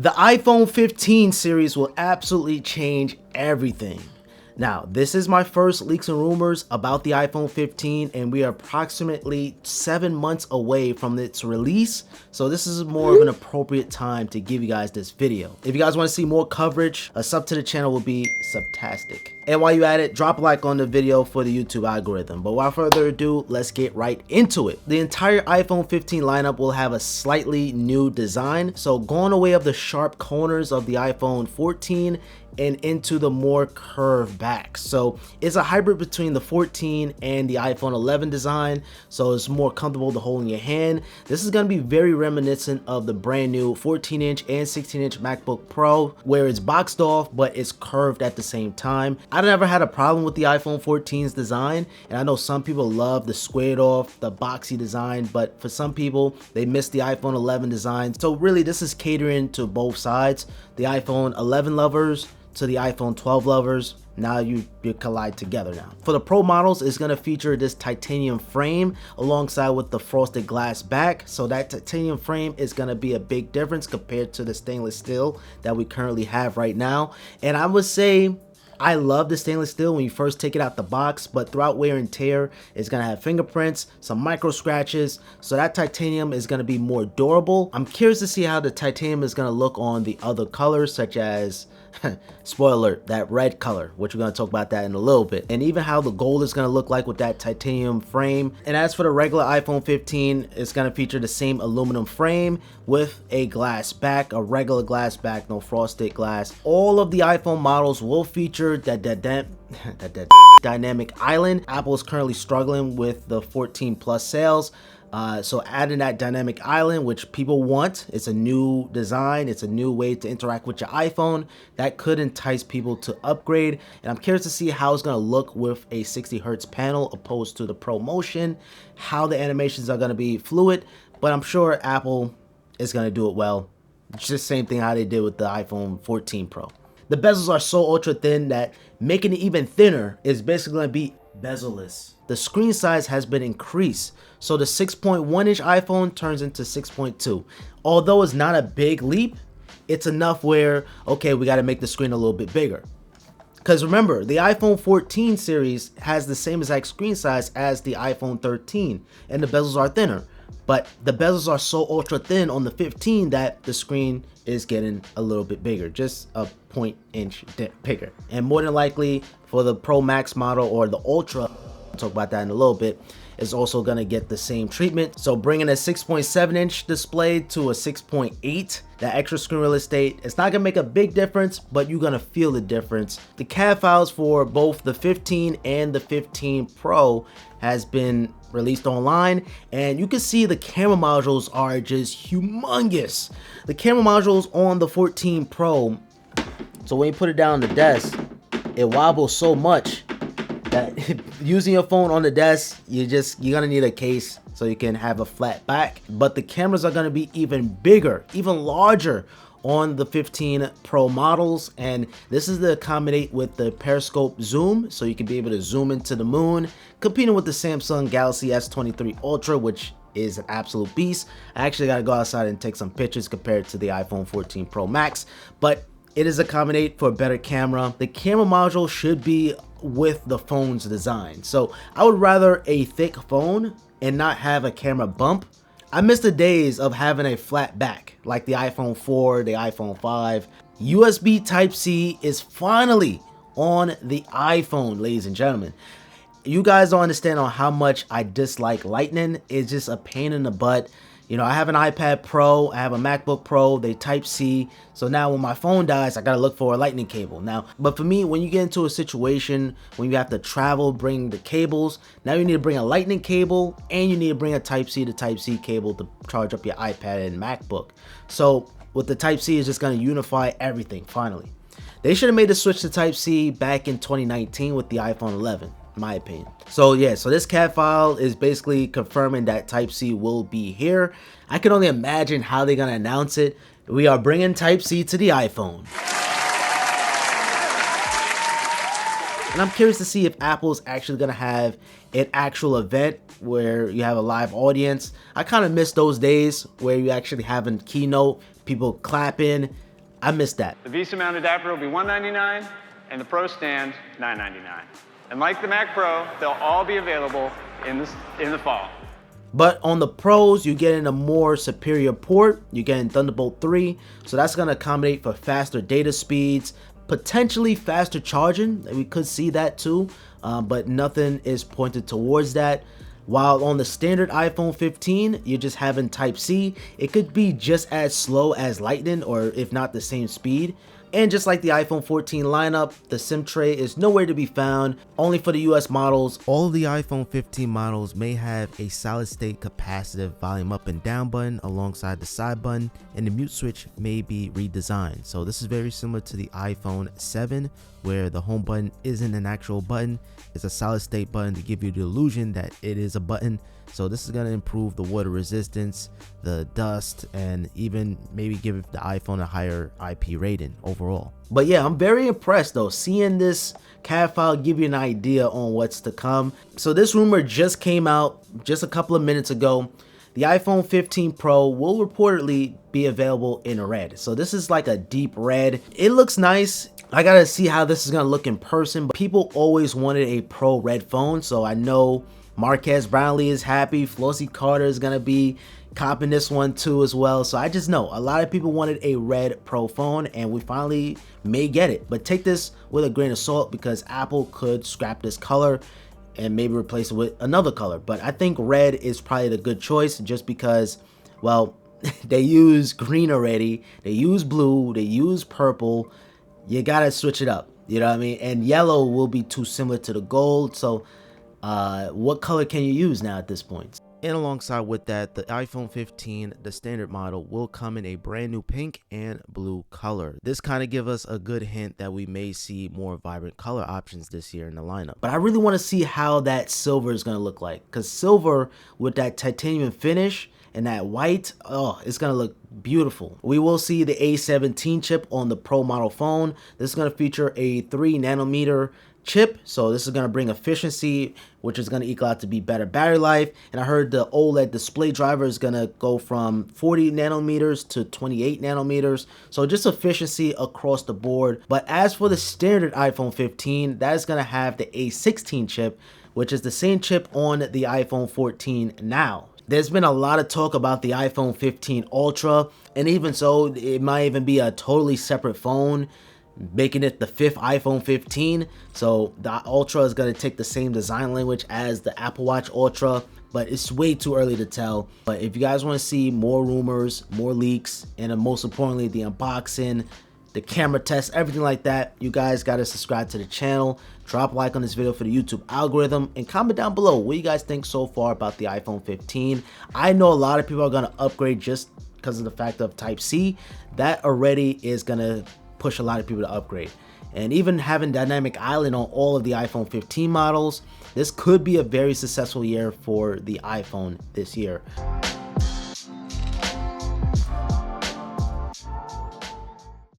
The iPhone 15 series will absolutely change everything. Now, this is my first leaks and rumors about the iPhone 15, and we are approximately 7 months away from its release, so this is more of an appropriate time to give you guys this video. If you guys want to see more coverage, a sub to the channel will be subtastic. And while you're at it, drop a like on the video for the YouTube algorithm. But without further ado, let's get right into it. The entire iPhone 15 lineup will have a slightly new design, so going away of the sharp corners of the iPhone 14 and into the more curved back. So it's a hybrid between the 14 and the iPhone 11 design, so it's more comfortable to hold in your hand. This is going to be very reminiscent of the brand new 14-inch and 16-inch MacBook Pro, where it's boxed off but it's curved at the same time. I never had a problem with the iPhone 14's design, and I know some people love the squared off, the boxy design, but for some people they miss the iPhone 11 design. So really this is catering to both sides, the iPhone 11 lovers to the iPhone 12 lovers. Now you collide together now. For the Pro models, it's going to feature this titanium frame alongside with the frosted glass back. So that titanium frame is going to be a big difference compared to the stainless steel that we currently have right now. And I would say I love the stainless steel when you first take it out the box, but throughout wear and tear, it's going to have fingerprints, some micro scratches, so that titanium is going to be more durable. I'm curious to see how the titanium is going to look on the other colors, such as spoiler alert, that red color, which we're going to talk about that in a little bit, and even how the gold is going to look like with that titanium frame. And as for the regular iPhone 15, it's going to feature the same aluminum frame with a glass back, a regular glass back, no frosted glass. All of the iPhone models will feature that dynamic island. Apple is currently struggling with the 14 Plus sales. So adding that dynamic island, which people want, it's a new design, it's a new way to interact with your iPhone, that could entice people to upgrade. And I'm curious to see how it's going to look with a 60 hertz panel opposed to the Pro Motion, how the animations are going to be fluid, but I'm sure Apple is going to do it well. It's just the same thing how they did with the iPhone 14 Pro. The bezels are so ultra thin that making it even thinner is basically going to be bezel-less. The screen size has been increased, so the 6.1 inch iPhone turns into 6.2. Although it's not a big leap, it's enough where, okay, we got to make the screen a little bit bigger. Because remember, the iPhone 14 series has the same exact screen size as the iPhone 13, and the bezels are thinner. But the bezels are so ultra thin on the 15 that the screen is getting a little bit bigger, just a 0.1 inch bigger. And more than likely for the Pro Max model or the Ultra, I'll talk about that in a little bit, is also going to get the same treatment. So bringing a 6.7 inch display to a 6.8, that extra screen real estate, it's not going to make a big difference, but you're going to feel the difference. The CAD files for both the 15 and the 15 Pro has been released online, and you can see the camera modules are just humongous. The camera modules on the 14 Pro, so when you put it down on the desk, it wobbles so much that using your phone on the desk, you're gonna need a case so you can have a flat back. But the cameras are gonna be even bigger, even larger on the 15 Pro models, and this is to accommodate with the periscope zoom, so you can be able to zoom into the moon, competing with the Samsung Galaxy S23 Ultra, which is an absolute beast. I actually got to go outside and take some pictures compared to the iPhone 14 Pro Max, but it is accommodate for a better camera. The camera module should be with the phone's design, so I would rather a thick phone and not have a camera bump. I miss the days of having a flat back like the iPhone 4, the iPhone 5. USB Type-C is finally on the iPhone, ladies and gentlemen. You guys don't understand on how much I dislike Lightning. It's just a pain in the butt. You know, I have an iPad Pro, I have a MacBook Pro, they Type-C. So now when my phone dies, I gotta look for a lightning cable. Now, but for me, when you get into a situation when you have to travel, bring the cables, now you need to bring a lightning cable and you need to bring a Type-C to Type-C cable to charge up your iPad and MacBook. So with the Type-C, it's just gonna unify everything finally. They should have made the switch to Type-C back in 2019 with the iPhone 11. My opinion. So yeah, so this CAD file is basically confirming that Type-C will be here. I can only imagine how they're gonna announce it. We are bringing Type-C to the iPhone. And I'm curious to see if Apple's actually gonna have an actual event where you have a live audience. I kind of miss those days where you actually have a keynote, people clapping. I missed that. The VESA mount adapter will be $199 and the Pro stand $999. And like the Mac Pro, they'll all be available in the fall. But on the Pros, you're getting a more superior port. You're getting Thunderbolt 3, so that's going to accommodate for faster data speeds, potentially faster charging. We could see that too, but nothing is pointed towards that. While on the standard iPhone 15, you're just having Type-C. It could be just as slow as Lightning, or if not the same speed. And just like the iPhone 14 lineup, the SIM tray is nowhere to be found, only for the US models. All of the iPhone 15 models may have a solid state capacitive volume up and down button alongside the side button, and the mute switch may be redesigned. So this is very similar to the iPhone 7, where the home button isn't an actual button, it's a solid state button to give you the illusion that it is a button. So this is going to improve the water resistance, the dust, and even maybe give the iPhone a higher IP rating overall. But yeah, I'm very impressed though. Seeing this CAD file give you an idea on what's to come. So this rumor just came out just a couple of minutes ago. The iPhone 15 Pro will reportedly be available in red. So this is like a deep red. It looks nice. I gotta see how this is gonna look in person, but people always wanted a Pro red phone, so I know Marquez Brownlee is happy. Flossie Carter is gonna be copping this one too as well. So I just know a lot of people wanted a red Pro phone, and we finally may get it. But take this with a grain of salt, because Apple could scrap this color and maybe replace it with another color. But I think red is probably the good choice, just because, well, they use green already, they use blue, they use purple. You gotta switch it up, you know what I mean? And yellow will be too similar to the gold, so what color can you use now at this point? And alongside with that, the iPhone 15, the standard model, will come in a brand new pink and blue color. This kind of gives us a good hint that we may see more vibrant color options this year in the lineup. But I really want to see how that silver is going to look like, because silver with that titanium finish and that white, oh, it's gonna look beautiful. We will see the A17 chip on the Pro model phone. This is gonna feature a 3nm chip, so this is gonna bring efficiency, which is gonna equal out to be better battery life. And I heard the OLED display driver is gonna go from 40nm to 28nm, so just efficiency across the board. But as for the standard iPhone 15, that is gonna have the A16 chip, which is the same chip on the iPhone 14 now. There's been a lot of talk about the iPhone 15 Ultra, and even so, it might even be a totally separate phone, making it the 5th iPhone 15. So the Ultra is going to take the same design language as the Apple Watch Ultra, but it's way too early to tell. But if you guys want to see more rumors, more leaks, and most importantly, the unboxing, the camera test, everything like that, you guys got to subscribe to the channel, drop a like on this video for the YouTube algorithm, and comment down below what you guys think so far about the iPhone 15. I know a lot of people are going to upgrade just because of the fact of Type-C. That already is going to push a lot of people to upgrade. And even having Dynamic Island on all of the iPhone 15 models, this could be a very successful year for the iPhone this year.